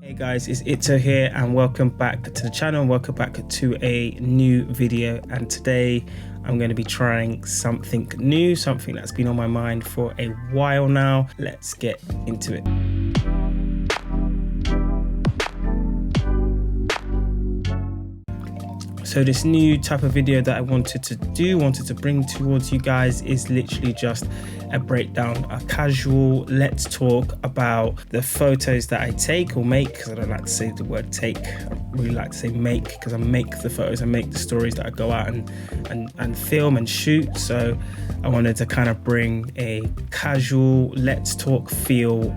Hey guys, it's Ito here and welcome back to the channel. Welcome back to a new video, and today I'm going to be trying something new, something that's been on my mind for a while now. Let's get into it. So this new type of video that I wanted to bring towards you guys is literally just a breakdown, a casual let's talk about the photos that I take or make, because I don't like to say the word take, I really like to say make, because I make the photos, I make the stories that I go out and film and shoot. So I wanted to kind of bring a casual let's talk feel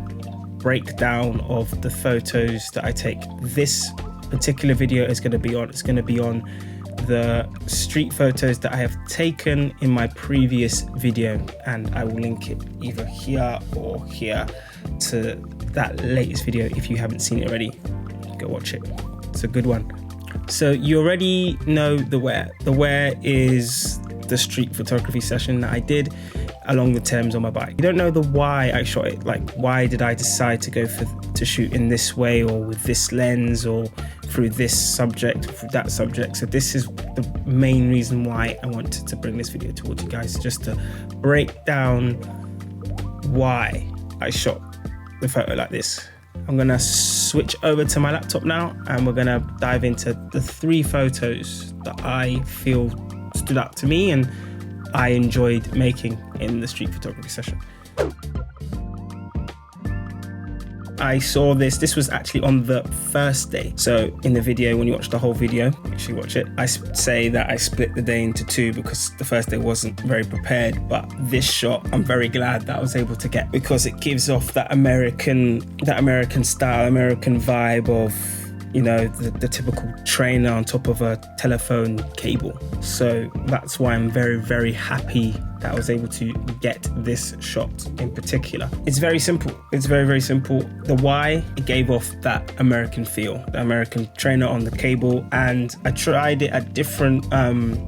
breakdown of the photos that I take. This particular video is going to be on the street photos that I have taken in my previous video, and I will link it either here or here to that latest video. If you haven't seen it already, go watch it, it's a good one. So you already know the where is the street photography session that I did along the Thames on my bike. You don't know the why I shot it, like why did I decide to go to shoot in this way or with this lens or through this subject or through that subject. So this is the main reason why I wanted to bring this video towards you guys, just to break down why I shot the photo like this. I'm gonna switch over to my laptop now and we're gonna dive into the 3 photos that I feel stood out to me and I enjoyed making in the street photography session. I saw this was actually on the first day. So in the video, when you watch the whole video, actually watch it, I say that I split the day into 2 because the first day wasn't very prepared, but this shot I'm very glad that I was able to get, because it gives off that American style, American vibe of, you know, the typical trainer on top of a telephone cable. So that's why I'm very, very happy that I was able to get this shot in particular. It's very simple. It's very, very simple. The why, it gave off that American feel, the American trainer on the cable. And I tried it at different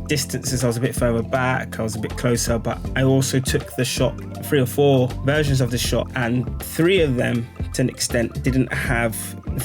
distances. I was a bit further back, I was a bit closer, but I also took the shot, 3 or 4 versions of the shot, and 3 of them to an extent didn't have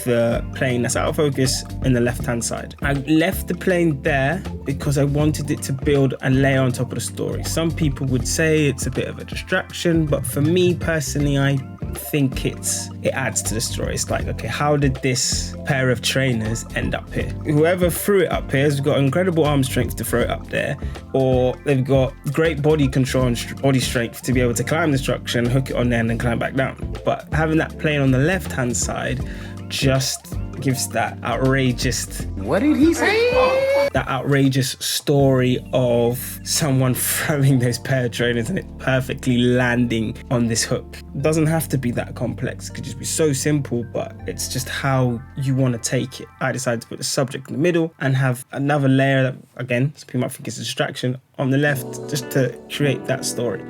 the plane that's out of focus in the left hand side. I left the plane there because I wanted it to build a layer on top of the story. Some people would say it's a bit of a distraction, but for me personally, I think it adds to the story. It's like, okay, how did this pair of trainers end up here? Whoever threw it up here has got incredible arm strength to throw it up there, or they've got great body control and body strength to be able to climb the structure and hook it on there and then climb back down. But having that plane on the left hand side just gives that outrageous, what did he say? That outrageous story of someone throwing those pair of trainers and it perfectly landing on this hook. It doesn't have to be that complex, it could just be so simple, but it's just how you want to take it. I decided to put the subject in the middle and have another layer that, again, some people might think it's a distraction, on the left, just to create that story.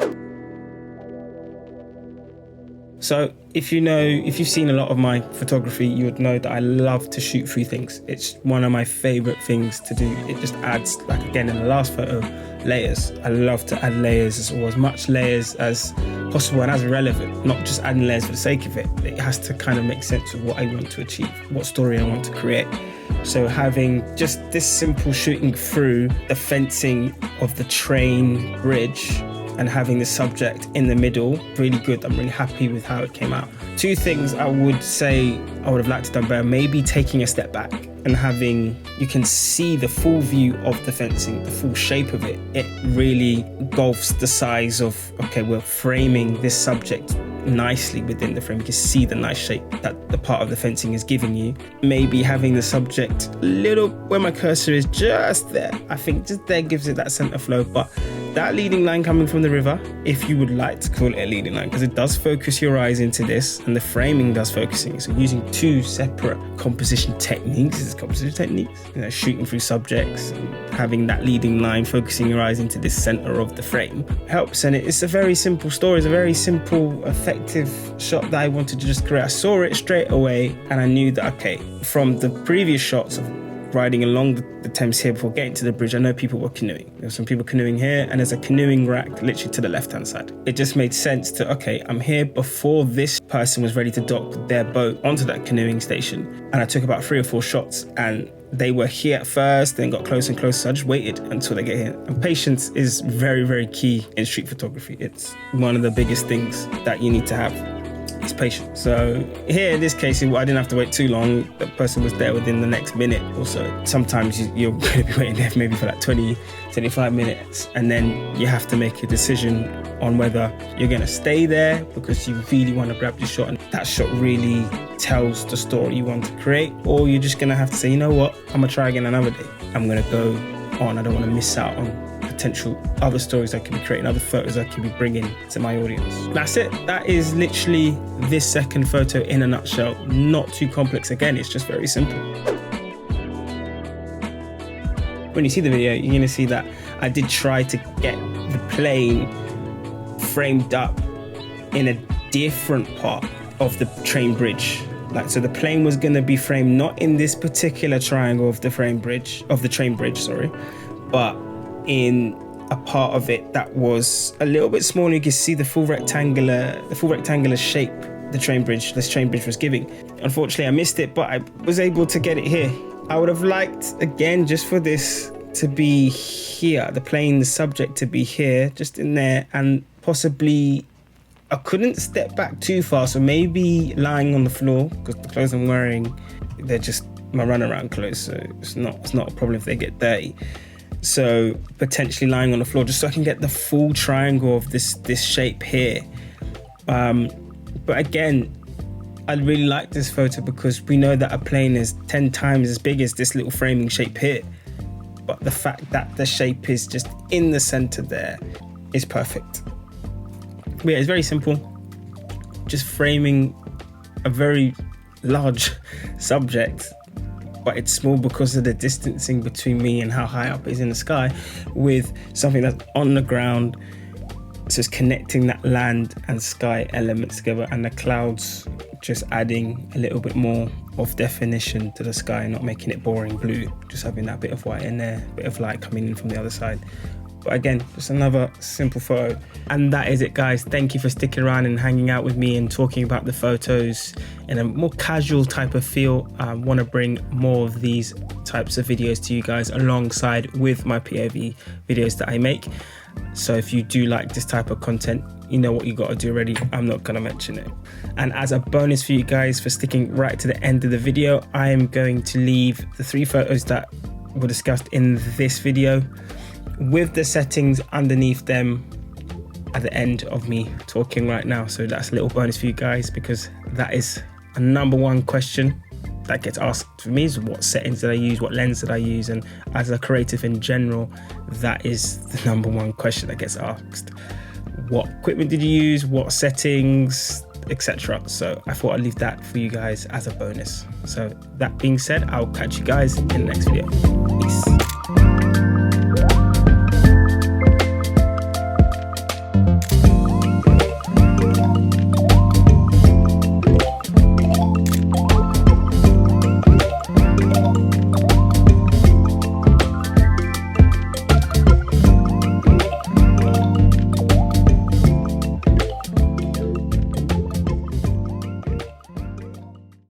So if you've seen a lot of my photography, you would know that I love to shoot through things. It's one of my favorite things to do. It just adds, like again in the last photo, layers. I love to add layers, or as much layers as possible and as relevant, not just adding layers for the sake of it. It has to kind of make sense of what I want to achieve, what story I want to create. So having just this simple shooting through the fencing of the train bridge and having the subject in the middle, really good. I'm really happy with how it came out. 2 things I would say I would have liked to done better, maybe taking a step back and you can see the full view of the fencing, the full shape of it. It really engulfs the size of, okay, we're framing this subject nicely within the frame. You can see the nice shape that the part of the fencing is giving you. Maybe having the subject little, where my cursor is, just there. I think just there gives it that center flow, but that leading line coming from the river, if you would like to call it a leading line, because it does focus your eyes into this and the framing does focusing. So using 2 separate composition techniques, shooting through subjects and having that leading line focusing your eyes into this center of the frame helps. And it's a very simple story. It's a very simple, effective shot that I wanted to just create. I saw it straight away and I knew that, okay, from the previous shots of riding along the Thames here before getting to the bridge, I know people were canoeing. There were some people canoeing here, and there's a canoeing rack literally to the left-hand side. It just made sense to, okay, I'm here before this person was ready to dock their boat onto that canoeing station. And I took about 3 or 4 shots, and they were here at first, then got closer and closer. So I just waited until they get here. And patience is very, very key in street photography. It's one of the biggest things that you need to have. It's patience. So here in this case, I didn't have to wait too long. The person was there within the next minute or so. Sometimes you're going to be waiting there maybe for like 20, 25 minutes. And then you have to make a decision on whether you're going to stay there because you really want to grab your shot and that shot really tells the story you want to create, or you're just going to have to say, you know what, I'm going to try again another day. I'm going to go on. I don't want to miss out on potential other stories I could be creating, other photos I could be bringing to my audience. That's it. That is literally this second photo in a nutshell. Not too complex. Again, it's just very simple. When you see the video, you're going to see that I did try to get the plane framed up in a different part of the train bridge. So the plane was going to be framed not in this particular triangle of the train bridge, but in a part of it that was a little bit smaller. You can see the full rectangular shape this train bridge was giving. Unfortunately, I missed it, but I was able to get it here. I would have liked, again, just for this to be here, the subject to be here, just in there, and possibly I couldn't step back too far, so maybe lying on the floor, because the clothes I'm wearing, they're just my runaround clothes, so it's not a problem if they get dirty. So potentially lying on the floor, just so I can get the full triangle of this shape here. But again, I really like this photo because we know that a plane is 10 times as big as this little framing shape here. But the fact that the shape is just in the center there is perfect. But yeah, it's very simple. Just framing a very large subject, but it's small because of the distancing between me and how high up it is in the sky, with something that's on the ground. So it's connecting that land and sky elements together, and the clouds just adding a little bit more of definition to the sky, not making it boring blue, just having that bit of white in there, a bit of light coming in from the other side. But again, just another simple photo. And that is it, guys. Thank you for sticking around and hanging out with me and talking about the photos in a more casual type of feel. I want to bring more of these types of videos to you guys alongside with my POV videos that I make. So if you do like this type of content, you know what you got to do already. I'm not going to mention it. And as a bonus for you guys for sticking right to the end of the video, I am going to leave the 3 photos that were discussed in this video with the settings underneath them at the end of me talking right now. So that's a little bonus for you guys, because that is a #1 question that gets asked for me, is what settings did I use, what lens did I use, and as a creative in general, that is the #1 question that gets asked. What equipment did you use, what settings, etc. So I thought I'd leave that for you guys as a bonus. So that being said, I'll catch you guys in the next video. Peace.